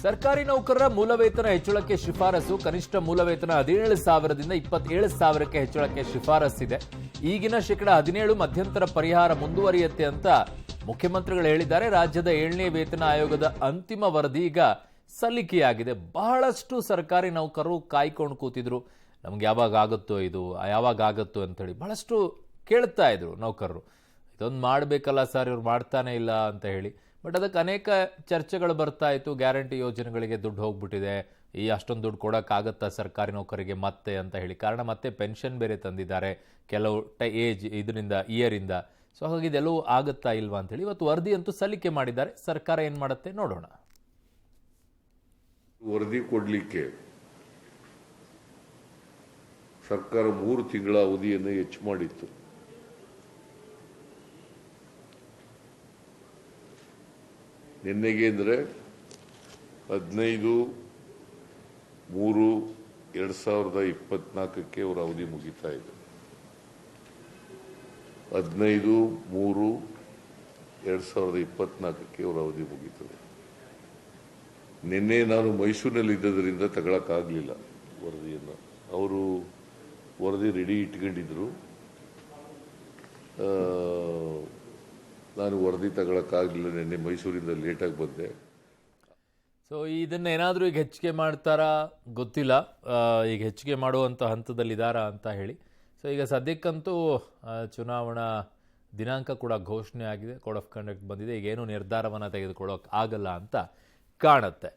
ಸರ್ಕಾರಿ ನೌಕರರ ಮೂಲವೇತನ ಹೆಚ್ಚಳಕ್ಕೆ ಶಿಫಾರಸು. ಕನಿಷ್ಠ ಮೂಲವೇತನ 17,000ದಿಂದ 27,000ಕ್ಕೆ ಹೆಚ್ಚಳಕ್ಕೆ ಶಿಫಾರಸ್ಸಿದೆ. ಈಗಿನ ಶೇಕಡ 17 ಮಧ್ಯಂತರ ಪರಿಹಾರ ಮುಂದುವರಿಯುತ್ತೆ ಅಂತ ಮುಖ್ಯಮಂತ್ರಿಗಳು ಹೇಳಿದ್ದಾರೆ. ರಾಜ್ಯದ 7ನೇ ವೇತನ ಆಯೋಗದ ಅಂತಿಮ ವರದಿ ಈಗ ಸಲ್ಲಿಕೆಯಾಗಿದೆ. ಬಹಳಷ್ಟು ಸರ್ಕಾರಿ ನೌಕರರು ಕಾಯ್ಕೊಂಡು ಕೂತಿದ್ರು, ನಮ್ಗೆ ಯಾವಾಗ ಆಗುತ್ತೋ ಇದು, ಯಾವಾಗ ಆಗುತ್ತೋ ಅಂತೇಳಿ ಬಹಳಷ್ಟು ಕೇಳ್ತಾ ಇದ್ರು ನೌಕರರು. ಇದೊಂದು ಮಾಡಬೇಕಲ್ಲ ಸರ್, ಇವ್ರು ಮಾಡ್ತಾನೆ ಇಲ್ಲ ಅಂತ ಹೇಳಿ. ಬಟ್ ಅದಕ್ಕೆ ಅನೇಕ ಚರ್ಚೆಗಳು ಬರ್ತಾ ಇತ್ತು. ಗ್ಯಾರಂಟಿ ಯೋಜನೆಗಳಿಗೆ ದುಡ್ಡು ಹೋಗ್ಬಿಟ್ಟಿದೆ, ಈ ಅಷ್ಟೊಂದು ದುಡ್ಡು ಕೊಡೋಕ್ಕಾಗತ್ತಾ ಸರ್ಕಾರಿ ನೌಕರಿಗೆ ಮತ್ತೆ ಅಂತ ಹೇಳಿ. ಕಾರಣ ಮತ್ತೆ ಪೆನ್ಷನ್ ಬೇರೆ ತಂದಿದ್ದಾರೆ ಕೆಲವು ಏಜ್ ಇದರಿಂದ ಇಯರಿಂದ. ಸೊ ಹಾಗಾಗಿ ಇದೆಲ್ಲವೂ ಆಗುತ್ತಾ ಇಲ್ವಾ ಅಂತೇಳಿ ಇವತ್ತು ವರದಿ ಅಂತೂ ಸಲ್ಲಿಕೆ ಮಾಡಿದ್ದಾರೆ. ಸರ್ಕಾರ ಏನು ಮಾಡುತ್ತೆ ನೋಡೋಣ. ವರದಿ ಕೊಡಲಿಕ್ಕೆ ಸರ್ಕಾರ 3 ತಿಂಗಳ ಅವಧಿಯನ್ನು ಹೆಚ್ಚು ಮಾಡಿತ್ತು. ನಿನ್ನೆಗೆ ಅಂದರೆ 15/3/2024 ಅವರ ಅವಧಿ ಮುಗಿತಾ ಇದೆ. 15/3/2024 ಅವರ ಅವಧಿ ಮುಗೀತದೆ. ನಿನ್ನೆ ನಾನು ಮೈಸೂರಿನಲ್ಲಿ ಇದ್ದದರಿಂದ ತಗೊಳಕ್ಕಾಗಲಿಲ್ಲ ವರದಿಯನ್ನು. ಅವರು ವರದಿ ರೆಡಿ ಇಟ್ಕೊಂಡಿದ್ರು. ನಾನು ವರದಿ ತಗೊಳಕ್ಕಾಗಲಿಲ್ಲ, ನಿನ್ನೆ ಮೈಸೂರಿಂದ ಲೇಟಾಗಿ ಬಂದೆ. ಸೊ ಇದನ್ನೇನಾದರೂ ಈಗ ಹೆಚ್ಚಿಗೆ ಮಾಡ್ತಾರಾ ಗೊತ್ತಿಲ್ಲ. ಈಗ ಹೆಚ್ಚಿಗೆ ಮಾಡುವಂಥ ಹಂತದಲ್ಲಿದ್ದಾರಾ ಅಂತ ಹೇಳಿ. ಸೊ ಈಗ ಸದ್ಯಕ್ಕಂತೂ ಚುನಾವಣಾ ದಿನಾಂಕ ಕೂಡ ಘೋಷಣೆ ಆಗಿದೆ, ಕೋಡ್ ಆಫ್ ಕಂಡಕ್ಟ್ ಬಂದಿದೆ. ಈಗೇನು ನಿರ್ಧಾರವನ್ನು ತೆಗೆದುಕೊಳ್ಳೋಕೆ ಆಗಲ್ಲ ಅಂತ ಕಾಣುತ್ತೆ.